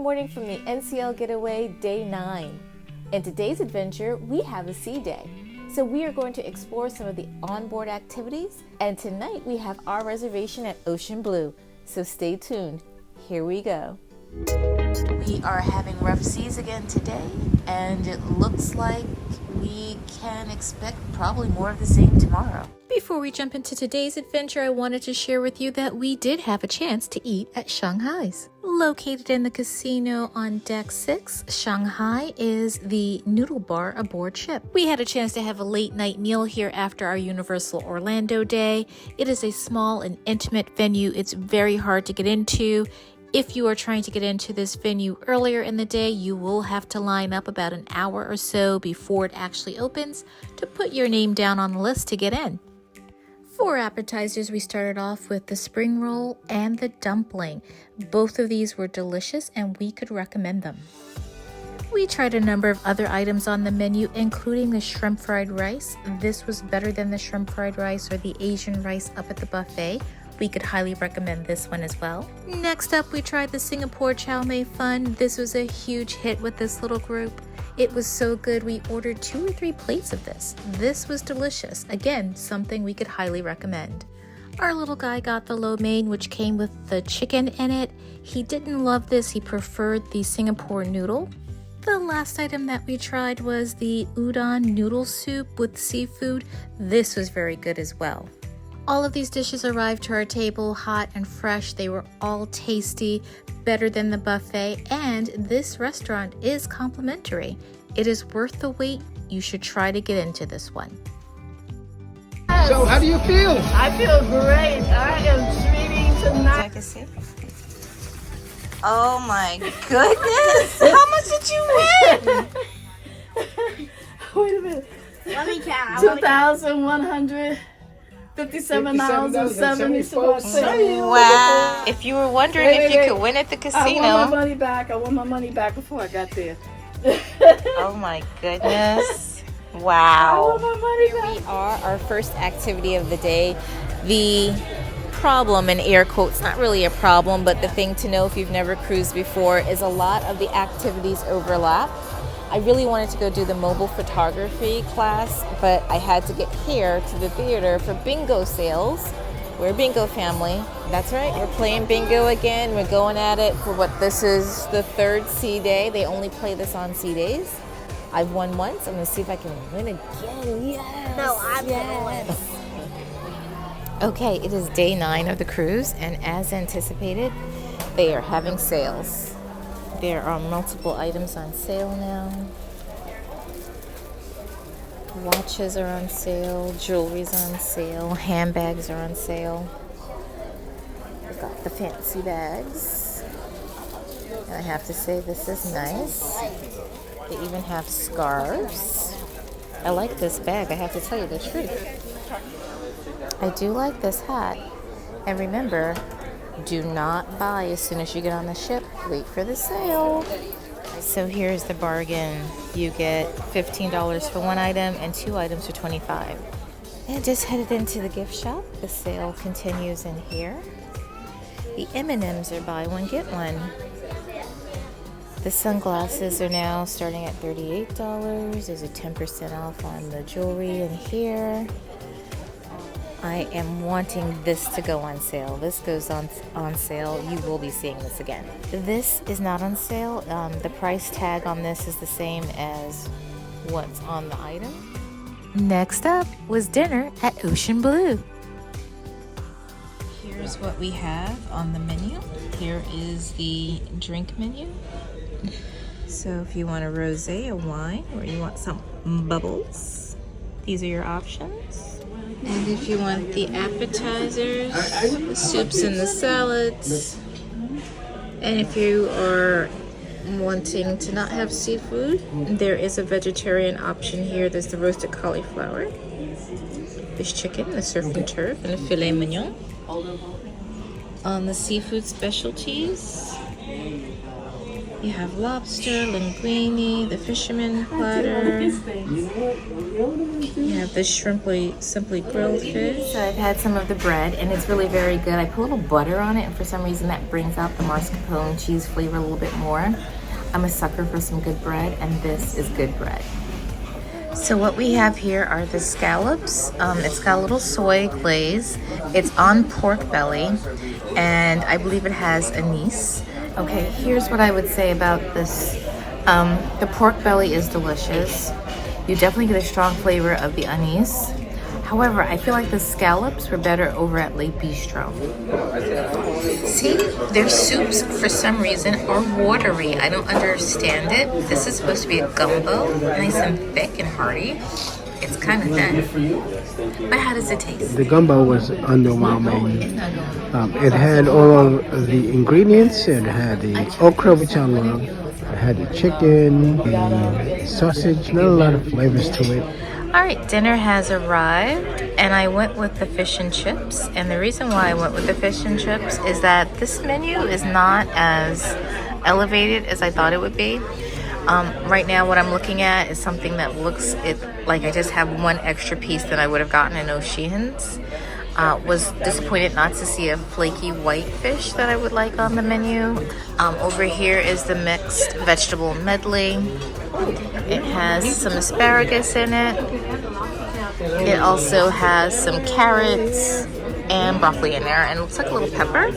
morning from the NCL Getaway Day 9. In today's adventure, we have a sea day. So we are going to explore some of the onboard activities, and tonight we have our reservation at Ocean Blue. So stay tuned. Here we go. We are having rough seas again today, and it looks like we can expect probably more of the same tomorrow. Before we jump into today's adventure, I wanted to share with you that we did have a chance to eat at Shanghai's. Located in the casino on deck 6, Shanghai is the noodle bar aboard ship. We had a chance to have a late night meal here after our Universal Orlando day. It is a small and intimate venue. It's very hard to get into. If you are trying to get into this venue earlier in the day, you will have to line up about an hour or so before it actually opens to put your name down on the list to get in. For appetizers, we started off with the spring roll and the dumpling. Both of these were delicious and we could recommend them. We tried a number of other items on the menu, including the shrimp fried rice. This was better than the shrimp fried rice or the Asian rice up at the buffet. We could highly recommend this one as well. Next up, we tried the Singapore chow mein fun. This was a huge hit with this little group. It was so good, we ordered 2 or 3 plates of this. This was delicious. Again, something we could highly recommend. Our little guy got the lo mein, which came with the chicken in it. He didn't love this. He preferred the Singapore noodle. The last item that we tried was the udon noodle soup with seafood. This was very good as well. All of these dishes arrived to our table hot and fresh. They were all tasty, better than the buffet, and this restaurant is complimentary. It is worth the wait. You should try to get into this one. So how do you feel? I feel great. I am treating tonight. I can see. Oh my goodness! How much did you win? Wait a minute. Let me count. 2,157 $77.74. Wow! If you were wondering if you could win at the casino. I want my money back. I want my money back before I got there. Oh my goodness. I Wow. want my money Here back. we are, our first activity of the day. The problem, in air quotes, not really a problem, but the thing to know if you've never cruised before is a lot of the activities overlap. I really wanted to go do the mobile photography class, but I had to get here to the theater for bingo sales. We're a bingo family. That's right, we're playing bingo again. We're going at it for what this is the 3rd sea day. They only play this on sea days. I've won once. I'm gonna see if I can win again. Yes. No, I'm gonna win. Okay, it is day 9 of the cruise, and as anticipated, they are having sales. There are multiple items on sale now. Watches are on sale, jewelry's on sale, handbags are on sale. We've got the fancy bags. And I have to say, this is nice. They even have scarves. I like this bag, I have to tell you the truth. I do like this hat. And remember, do not buy as soon as you get on the ship. Wait for the sale. So here's the bargain. You get $15 for one item and 2 items for $25. And just headed into the gift shop. The sale continues in here. The M&Ms are buy one, get one. The sunglasses are now starting at $38. There's a 10% off on the jewelry in here. I am wanting this to go on sale. This goes on sale. You will be seeing this again. This is not on sale. The price tag on this is the same as what's on the item. Next up was dinner at Ocean Blue. Here's what we have on the menu. Here is the drink menu. So if you want a rosé, a wine, or you want some bubbles, these are your options. And if you want the appetizers, the soups and the salads, and if you are wanting to not have seafood, there is a vegetarian option here. There's the roasted cauliflower, fish chicken, the surf and turf, and a filet mignon. On the seafood specialties, You have lobster, linguine, the fisherman platter. You have the simply grilled fish. So I've had some of the bread, and it's really very good. I put a little butter on it, and for some reason that brings out the mascarpone cheese flavor a little bit more. I'm a sucker for some good bread, and this is good bread. So what we have here are the scallops. It's got a little soy glaze. It's on pork belly, and I believe it has anise. Okay, here's what I would say about this. The pork belly is delicious. You definitely get a strong flavor of the anise. However, I feel like the scallops were better over at Le Bistro. See, their soups for some reason are watery. I don't understand it. This is supposed to be a gumbo, nice and thick and hearty. It's kind of thin. But how does it taste? The gumbo was underwhelming. It had all of the ingredients. It had the okra, which I love. It had the chicken, the sausage, not a lot of flavors to it. All right, dinner has arrived, and I went with the fish and chips. And the reason why I went with the fish and chips is that this menu is not as elevated as I thought it would be. Right now, what I'm looking at is something that looks like I just have one extra piece that I would have gotten in Oceans. Was disappointed not to see a flaky white fish that I would like on the menu. Over here is the mixed vegetable medley. It has some asparagus in it. It also has some carrots and broccoli in there, and it looks like a little pepper.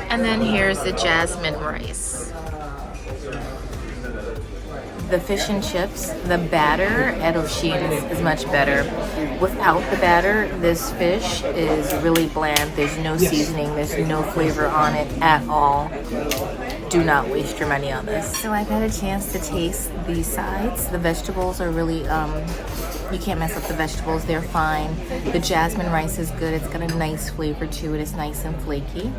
And then here's the jasmine rice. The fish and chips, the batter at Oceans is much better. Without the batter, this fish is really bland. There's no seasoning, there's no flavor on it at all. Do not waste your money on this. So I've had a chance to taste these sides. The vegetables are really, you can't mess up the vegetables, they're fine. The jasmine rice is good, it's got a nice flavor to it, it's nice and flaky.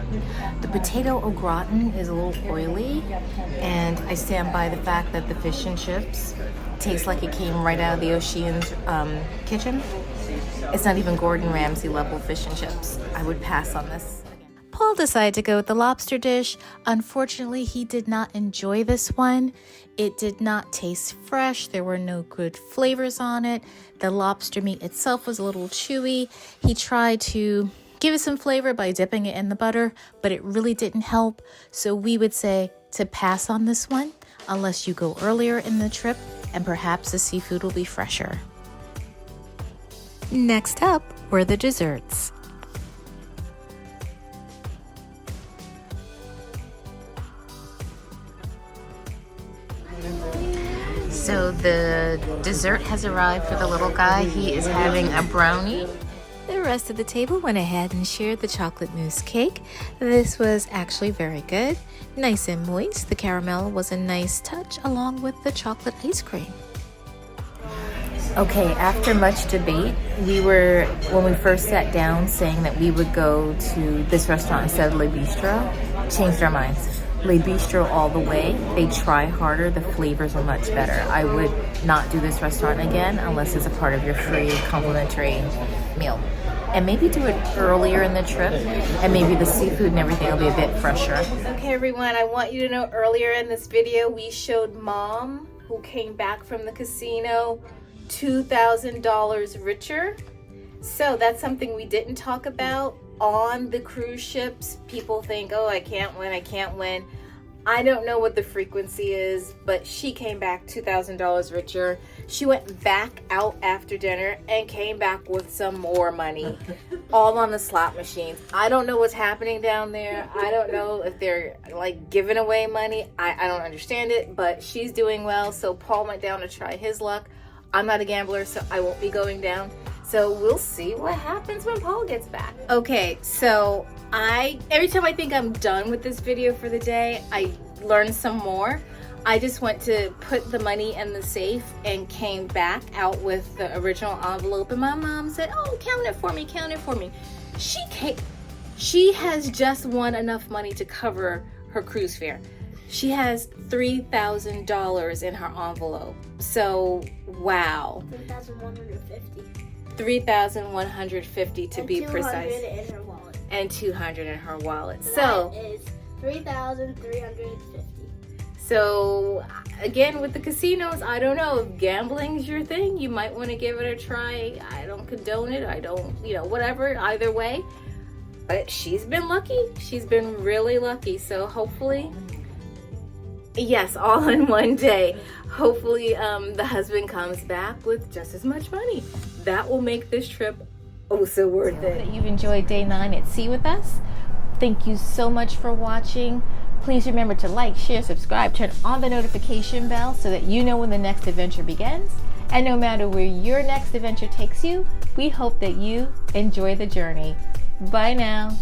The potato au gratin is a little oily, and I stand by the fact that the fish and chips taste like it came right out of the Oceans kitchen. It's not even Gordon Ramsay level fish and chips. I would pass on this. Paul decided to go with the lobster dish. Unfortunately, he did not enjoy this one. It did not taste fresh. There were no good flavors on it. The lobster meat itself was a little chewy. He tried to give it some flavor by dipping it in the butter, but it really didn't help. So we would say to pass on this one unless you go earlier in the trip, and perhaps the seafood will be fresher. Next up were the desserts. So the dessert has arrived for the little guy. He is having a brownie. The rest of the table went ahead and shared the chocolate mousse cake. This was actually very good. Nice and moist. The caramel was a nice touch along with the chocolate ice cream. Okay, after much debate, when we first sat down, saying that we would go to this restaurant instead of Le Bistro, changed our minds. Le Bistro all the way. They try harder. The flavors are much better. I would not do this restaurant again unless it's a part of your free complimentary meal. And maybe do it earlier in the trip, and maybe the seafood and everything will be a bit fresher. Okay, everyone, I want you to know earlier in this video, we showed Mom, who came back from the casino, $2,000 richer. So that's something we didn't talk about. On the cruise ships, people think, oh, I can't win, I can't win. I don't know what the frequency is, but she came back $2,000 richer. She went back out after dinner and came back with some more money, all on the slot machines. I don't know what's happening down there. I don't know if they're like giving away money. I don't understand it, but she's doing well. So Paul went down to try his luck. I'm not a gambler, so I won't be going down. So we'll see what happens when Paul gets back. Okay, so every time I think I'm done with this video for the day, I learn some more. I just went to put the money in the safe and came back out with the original envelope, and my mom said, oh, count it for me, count it for me. She has just won enough money to cover her cruise fare. She has $3,000 in her envelope. So, wow. 3,150. 3,150 to be precise. And 200 in her wallet. And 200 in her wallet. So that is 3,350. So again, with the casinos, I don't know if gambling's your thing. You might want to give it a try. I don't condone it. I don't, whatever, either way. But she's been lucky. She's been really lucky. So hopefully, yes, all in one day. Hopefully the husband comes back with just as much money. That will make this trip oh so worth it. That you've enjoyed day 9 at sea with us. Thank you so much for watching. Please remember to like, share, subscribe, turn on the notification bell so that you know when the next adventure begins. And no matter where your next adventure takes you, we hope that you enjoy the journey. Bye now.